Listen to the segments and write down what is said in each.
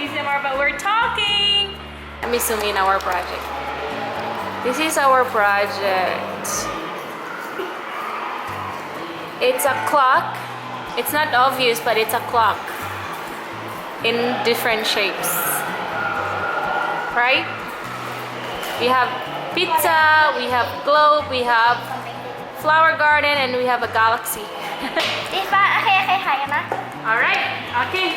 ASMR, but we're talking. Let me zoom in our project. This is our project. It's a clock. It's not obvious, but it's a clock in different shapes. Right? We have pizza, we have globe, we have flower garden, and we have a galaxy. ดีป่ะโอเคถ่ายกันนะ Alright, okay.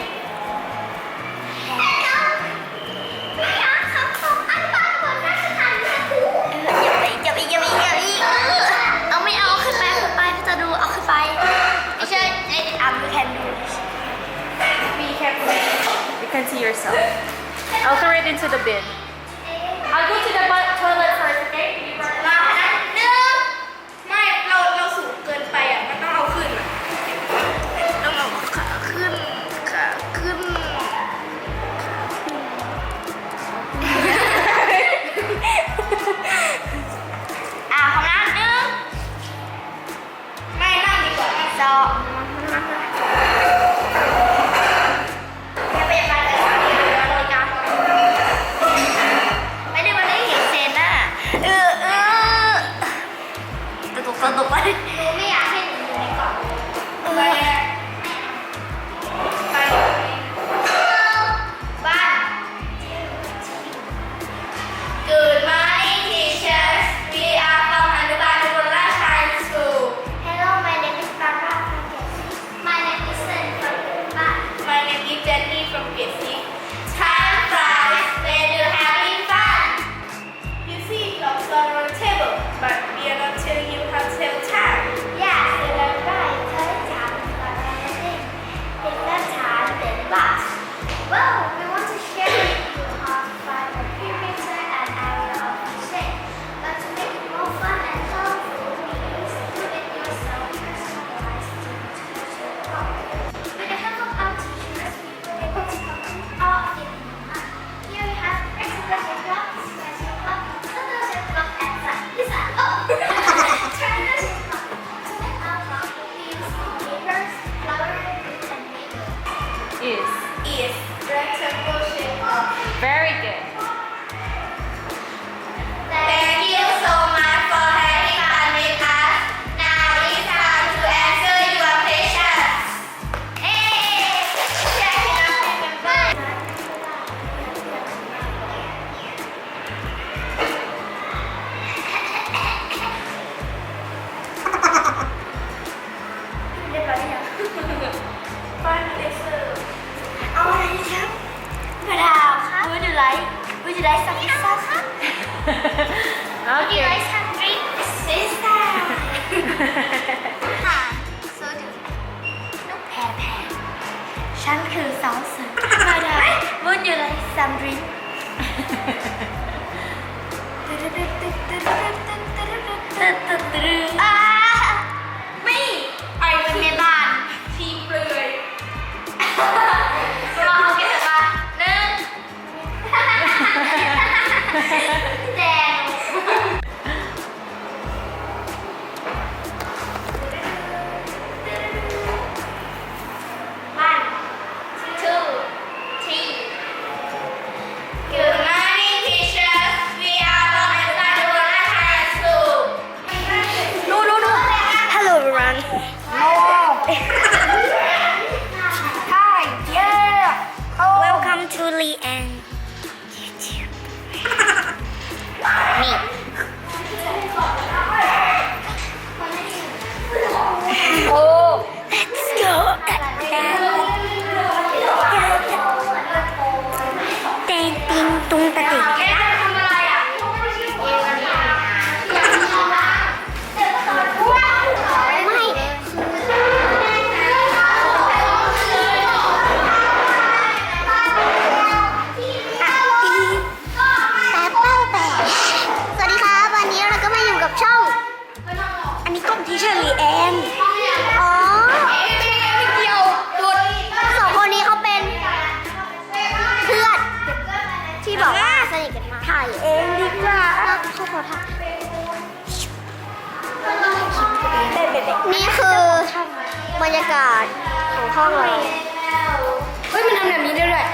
อย่าไปเอาไม่เอาขึ้นไปจะดูเอาขึ้นไปไม่ใช่you can do Be careful. You can see yourself. I'll throw it into the bin. I'll go to the toilet first, okay? มานะหนึ่งไม่เราสูงเกินไปอ่ะมันต้องเอาขึ้นอ่ะต้องเอาขาขึ้นพร้อมนะหนึ่งไม่นั่งดีกว่าสองอย่าไปอย่าไปเลยกันไม่ได้มันได้เห็นเซนน่ะตกไปหนูไม่อยากให้หนูอยู่ในกล่องไปบ้าน Good morning teachers we are from Hanuman Bulla Science School Hello my name is Barbara from Gessi My name is Sun from Puma My name is Jenny from Gessi Time flies when you're having fun You see clocks on our table but we are not telling you how to tell time Yes you're right เธอจำก่อนอะไรสิ่งเด็กนักฐานเด็กบัส Well we want to share with you how to find a perimeter and area of the shape but to make it more fun and colorful we use do-it-yourself personalized to the problem With the help of our teachers we were able to complete all of it in a month Here we have expression clock, special clock, sunrise clock and listen up Transition clock To make our clock we use papers, flower, and paper Is. rectangle shape of Very good. Thank you so much for having fun with us. Now it's time to answer your questions. Hey, check it out, remember. เรียบร้อยยังฟันเลเซอร์เอาอะไรดีครับกระดาษครับ Would you like some pizza ครับ Would you Okay. like some drink pizza ค่ะโซจูนกแพรฉันคือสาวสวยมาดา Would you like some drink อ่าไม่ไปเป็นแม่บ้านทีเปลือยรอเขาเก็บมาหนึ่งแดง One, two, three. Good morning, teachers. We are from Hanuman Bulla Science School. No. Hello, everyone. Hi, yeah. Welcome to Leanne YouTube. Me. Oh, let's go. เต้นติงตุงตะติงสวัสดีครับ วันนี้เราก็มาอยู่กับช่อง อันนี้กล้องทีเชอร์ลีแอนอ๋อสองคนนี้เขาเป็นเพื่อนที่บอกว่าสนิทกันมากถ่ายเองดีกว่าเขาขอถ่ายนี่คือบรรยากาศของห้องเราเฮ้ยมันทำแบบนี้ได้ด้วย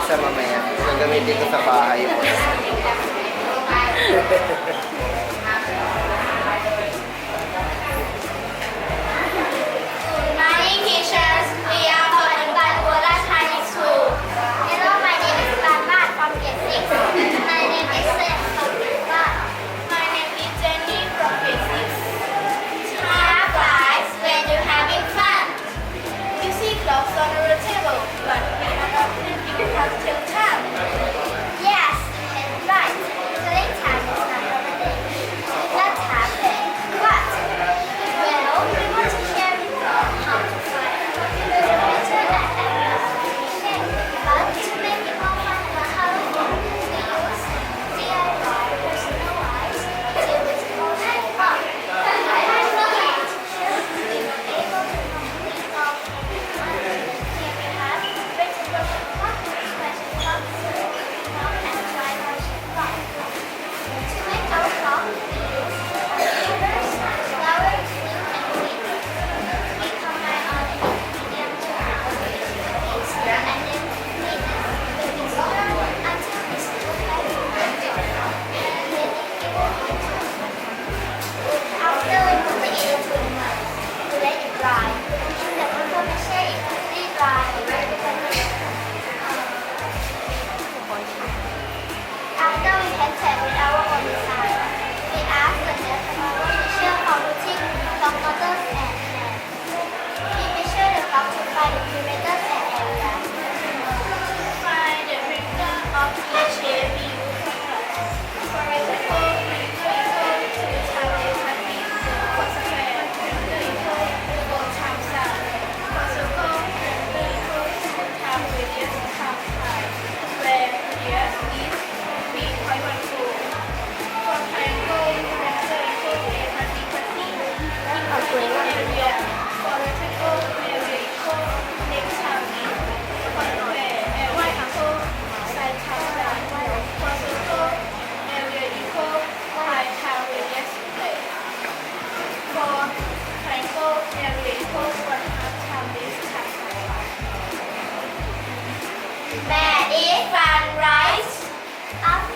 pizza mamaya. Gagamitin ko sa bahay mo. Good morning, teachers. We are from Anubandwala Chinese School. Hello, my name is Banmat from Grade 6. My name is Sen from Grade 5. My name is Jenny from Grade 6. Time flies when you're having fun. You see clocks on the table, but we are not keeping track till time. Yes, that's right. Today time is not over day. Let's have it. What? Well, we want to share with you how to find the picture that everyone can. But to make it more fun and colorful, we use DIY personalized physical handbook. I find the teacher we were able to complete all here we have written clock, special clock, and dry version clock. To make our clock, we use computers, flowers, glue, and paper. We combine all the ingredients to our recipes, and then knead the mixture until it's perfect and beautiful. Then it will be after we put it into the mud, we let it dry. In the paper it fully dry. After we painted with our own design, we asked the nurse from our teacher how to take clock motors and hands. We measure the clock to find the perimeters and area. To find the perimeter of each shape, we use compass. For example, perimeter equal to times 20, for square, perimeter equal to times side. For circle, perimeter equal to times radius times height, where radius is 3.12. For triangle, perimeter equal to 20. Area. For rectangle, area equal x times e. For square, area equal side times side. For circle, area equal height times radius squared. For triangle, area equal 1/2 times base times height. That is fun, right? After